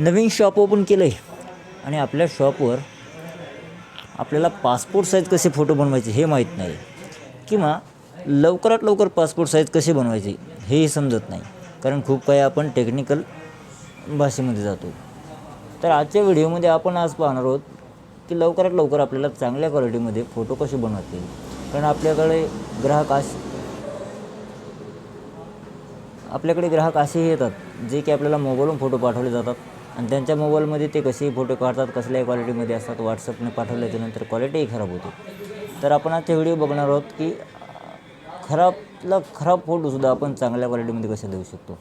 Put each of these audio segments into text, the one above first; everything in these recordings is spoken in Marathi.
नवीन शॉप ओपन केलं आहे आणि आपल्या शॉपवर आपल्याला पासपोर्ट साईज कसे फोटो बनवायचे हे माहीत नाही किंवा लवकरात लवकर पासपोर्ट साईज कसे बनवायचे हेही समजत नाही, कारण खूप काही आपण टेक्निकल भाषेमध्ये जातो. तर आजच्या व्हिडिओमध्ये आपण आज पाहणार आहोत की लवकरात लवकर आपल्याला चांगल्या क्वालिटीमध्ये फोटो कसे बनवता येईल. कारण आपल्याकडे ग्राहक असेही येतात जे की आपल्याला मोबाईलवरून फोटो पाठवले जातात आणि त्यांच्या मोबाईलमध्ये ते कसेही फोटो काढतात, कसल्याही क्वालिटीमध्ये असतात. व्हॉट्सअपने पाठवल्याच्यानंतर क्वालिटीही खराब होते. तर आपण आजचा व्हिडिओ बघणार आहोत की खराब फोटोसुद्धा आपण चांगल्या क्वालिटीमध्ये कसे देऊ शकतो.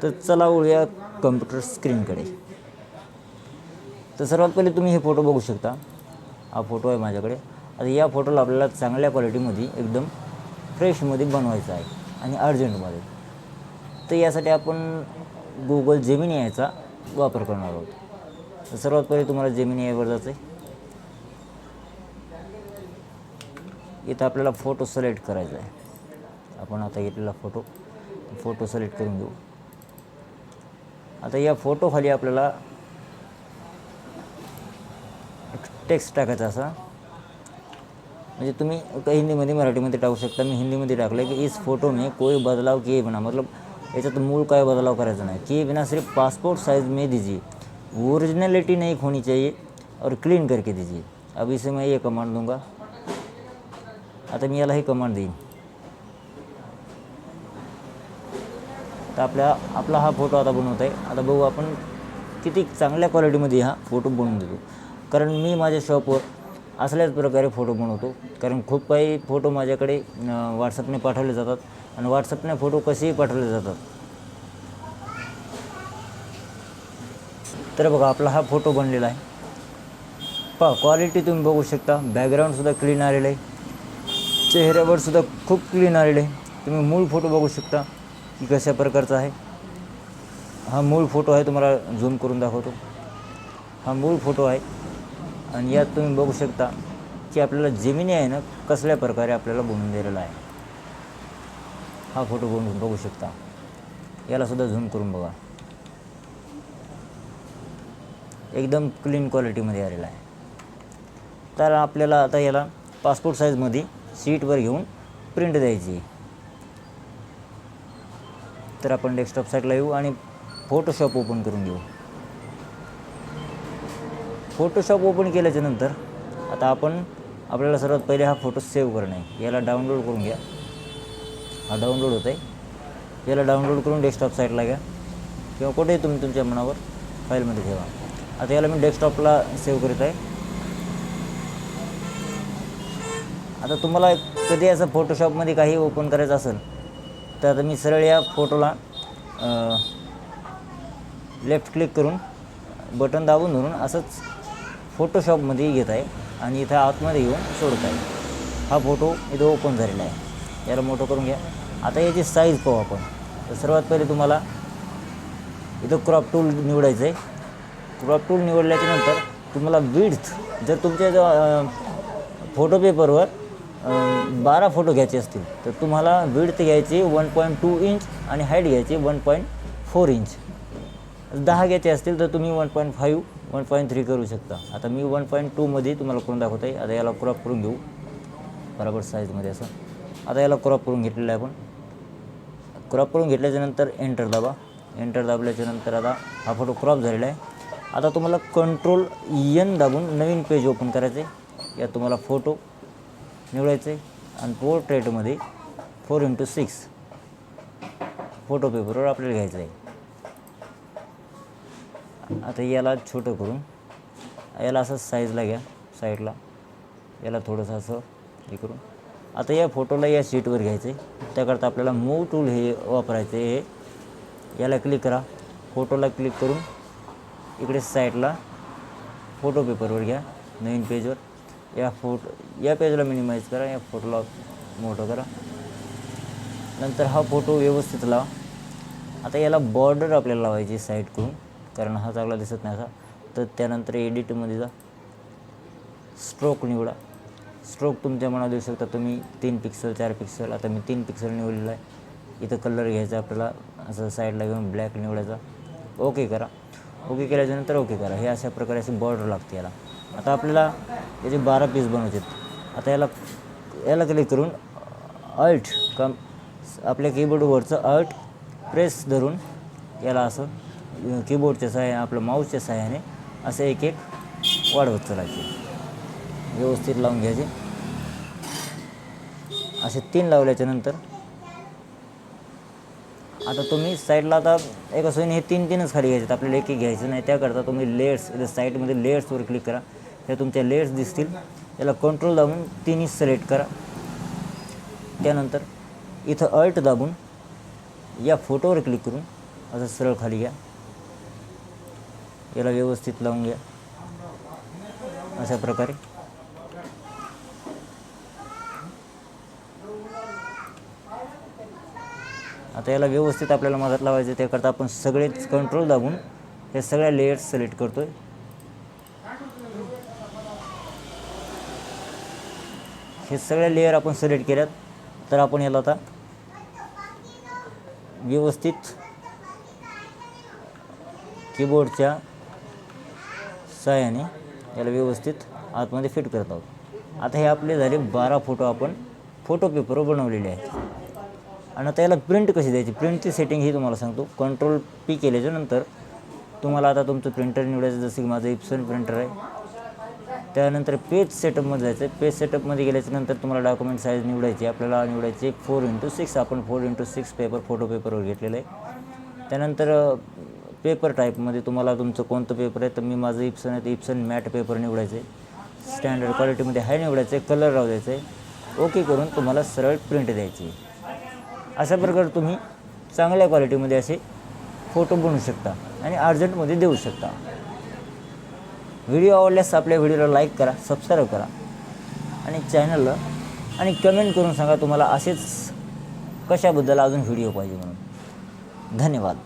तर चला वळूया कम्प्युटर स्क्रीनकडे. तर सर्वात पहिले तुम्ही हे फोटो बघू शकता. हा फोटो आहे माझ्याकडे. आता या फोटोला आपल्याला चांगल्या क्वालिटीमध्ये एकदम फ्रेशमध्ये बनवायचं आहे आणि अर्जंटमध्ये. तर यासाठी आपण गुगल जेमिनी याचा वापर करणार आहोत. तर सर्वात पहिले तुम्हाला जेमिनी यावर जायचं आहे. इथं आपल्याला फोटो सिलेक्ट करायचा आहे. आपण आता घेतलेला फोटो सिलेक्ट करून घेऊ. आता या फोटोखाली आपल्याला टेक्स्ट टाकायचा असा, म्हणजे तुम्ही हिंदीमध्ये मराठीमध्ये टाकू शकता. मी हिंदीमध्ये टाकलं की इस फोटो में कोई बदलाव किए बिना, मतलब याच्यात मूळ काय बदलाव करायचा नाही, किए बिना सिर्फ पासपोर्ट साइज में दीजिए, ओरिजिनलिटी नहीं खोनी चाहिए और क्लीन करके दीजिए. अब इसे मैं ये कमांड दूंगा. आता मी याला ही कमांड देईन. तर आपला हा फोटो आता बनवत आहे. आता बघू आपण किती चांगल्या क्वालिटीमध्ये हा फोटो बनवून देतो. कारण मी माझ्या शॉपवर असल्याच प्रकारे फोटो बनवतो. कारण खूप काही फोटो माझ्याकडे व्हॉट्सअपने पाठवले जातात आणि व्हॉट्सअपने फोटो कसेही पाठवले जातात. तर बघा आपला हा फोटो बनलेला आहे. पहा क्वालिटी तुम्ही बघू शकता. बॅकग्राऊंडसुद्धा क्लीन आलेलं आहे. चेहऱ्यावरसुद्धा खूप क्लीन आलेलं आहे. तुम्ही मूळ फोटो बघू शकता की कशा प्रकारचा आहे. हा मूळ फोटो आहे. तुम्हाला झूम करून दाखवतो. हा मूळ फोटो आहे आणि यात तुम्ही बघू शकता की आपल्याला जेमिनी आहे ना कसल्या प्रकारे आपल्याला बनवून दिलेला आहे. हा फोटो बनवून बघू शकता. यालासुद्धा झूम करून बघा. एकदम क्लीन क्वालिटीमध्ये आलेला आहे. तर आपल्याला आता याला पासपोर्ट साईजमध्ये शीटवर घेऊन प्रिंट द्यायची. तर आपण डेस्कटॉप साईडला येऊ आणि फोटोशॉप ओपन करून घेऊ. फोटोशॉप ओपन केल्याच्यानंतर आता आपल्याला सर्वात पहिले हा फोटो सेव्ह करणे आहे. याला डाउनलोड करून घ्या. हा डाउनलोड होत आहे. याला डाउनलोड करून डेस्कटॉप साईडला घ्या किंवा कुठेही तुम्ही तुमच्या मनावर फाईलमध्ये ठेवा. आता याला मी डेस्कटॉपला सेव्ह करीत आहे. आता तुम्हाला कधी असं फोटोशॉपमध्ये काही ओपन करायचं असेल तर आता मी सरळ या फोटोला लेफ्ट क्लिक करून बटन दाबून धरून असंच फोटोशॉपमध्ये घेत आहे आणि इथं आतमध्ये येऊन सोडत आहे. हा फोटो इथं ओपन झालेला आहे. याला मोठं करून घ्या. आता याची साईज पाहू आपण. तर सर्वात पहिले तुम्हाला इथं क्रॉप टूल निवडायचं आहे. क्रॉप टूल निवडल्याच्यानंतर तुम्हाला विड्थ, जर तुमच्या फोटो पेपरवर 12 फोटो घ्यायचे असतील तर तुम्हाला विड्थ घ्यायची 1.2 इंच आणि हाईट घ्यायची 1.4 इंच. 10 घ्यायचे असतील तर तुम्ही 1.5 1.3 करू शकता. आता मी 1.2 मध्ये तुम्हाला करून दाखवत आहे. आता याला क्रॉप करून घेऊ बरोबर साईजमध्ये असं. आता याला क्रॉप करून घेतलेलं आहे आपण. क्रॉप करून घेतल्याच्यानंतर एंटर दाबा. एंटर दाबल्याच्यानंतर आता हा फोटो क्रॉप झालेला आहे. आता तुम्हाला कंट्रोल N दाबून नवीन पेज ओपन करायचं आहे. यात तुम्हाला फोटो निवडायचं आहे आणि पोर्ट्रेटमध्ये 4x6 फोटो पेपरवर आपल्याला घ्यायचं आहे. आता याला छोटं करून याला असं साईजला घ्या साईडला. याला थोडंसं असं हे करून आता या फोटोला या शीटवर घ्यायचं आहे. त्याकरता आपल्याला मूव टूल हे वापरायचं आहे. याला क्लिक करा. फोटोला क्लिक करून इकडे साईडला फोटो पेपरवर घ्या नवीन पेजवर. या पेजला मिनिमाइज करा. या फोटोला मोठं करा. नंतर हा फोटो व्यवस्थित लावा. आता याला बॉर्डर आपल्याला लावायची साईड करून, कारण हा चांगला दिसत नाही असा. तर त्यानंतर एडिटमध्ये जा. स्ट्रोक निवडा. स्ट्रोक तुमच्या मनात देऊ शकता तुम्ही 3 पिक्सल 4 पिक्सल. आता मी 3 पिक्सल निवडलेला आहे. इथं कलर घ्यायचा आपल्याला असं साईडला घेऊन ब्लॅक निवडायचा, ओके करा. ओके केल्याच्यानंतर ओके करा. हे अशा प्रकारे अशी बॉर्डर लागते याला. आता आपल्याला याचे 12 पीस बनवायचे आहेत. आता याला क्लिक करून अल्ट आपल्या कीबोर्डवरचं अल्ट प्रेस धरून याला असं कीबोर्डच्या सहाय्याने आपलं माऊसच्या सहाय्याने असं एक एक वाढवत चालायचे. व्यवस्थित लावून घ्यायचे. असे 3 लावल्याच्या नंतर आता तुम्ही साईडला आता एका सोयीने हे 3-3च खाली घ्यायचे. आपल्याला एक घ्यायचं नाही. त्याकरता तुम्ही लेयर्स इथं साईडमध्ये लेयर्सवर क्लिक करा. हे तुमच्या लेयर्स दिसतील. याला कंट्रोल दाबून 3 सिलेक्ट करा. त्यानंतर इथं अल्ट दाबून या फोटोवर क्लिक करून असं सरळ खाली घ्या. याला व्यवस्थित लावून घ्या अशा प्रकारे. आता याला व्यवस्थित आपल्याला मदत लावायचं. त्याकरता आपण सगळेच कंट्रोल दाबून हे सगळ्या लेयर्स सिलेक्ट करतोय. हे सगळ्या लेयर आपण सिलेक्ट केल्यात तर आपण याला आता व्यवस्थित कीबोर्डच्या सहाय्याने याला व्यवस्थित आतमध्ये फिट करत आहोत. आता हे आपले झाले 12 फोटो आपण फोटो पेपरवर बनवलेले आहेत. आणि आता याला प्रिंट कशी द्यायची, प्रिंटची सेटिंग ही तुम्हाला सांगतो. कंट्रोल P केल्याच्यानंतर तुम्हाला आता तुमचं प्रिंटर निवडायचं. जसं की माझं इप्सन प्रिंटर आहे. त्यानंतर पेज सेटअपमध्ये जायचं आहे. पेज सेटअपमध्ये गेल्याच्यानंतर तुम्हाला डॉक्युमेंट साईज निवडायची. आपल्याला निवडायचे 4x6. आपण 4x6 पेपर फोटो पेपरवर घेतलेलं आहे. त्यानंतर पेपर टाईपमध्ये तुम्हाला तुमचं कोणतं पेपर आहे, तर मी माझं इप्सन आहे तर इप्सन मॅट पेपर निवडायचं आहे. स्टँडर्ड क्वालिटीमध्ये हाय निवडायचं आहे. कलर राहू द्यायचं आहे. ओके करून तुम्हाला सरळ प्रिंट द्यायची. अशा प्रकारे तुम्ही चांगल्या क्वालिटीमध्ये असे फोटो बनवू शकता आणि अर्जंटमध्ये देऊ शकता. व्हिडिओ आवडल्यास आपल्या व्हिडिओला लाईक करा, सबस्क्राईब करा आणि चॅनलला आणि कमेंट करून सांगा तुम्हाला असेच कशाबद्दल अजून व्हिडिओ पाहिजे म्हणून. धन्यवाद.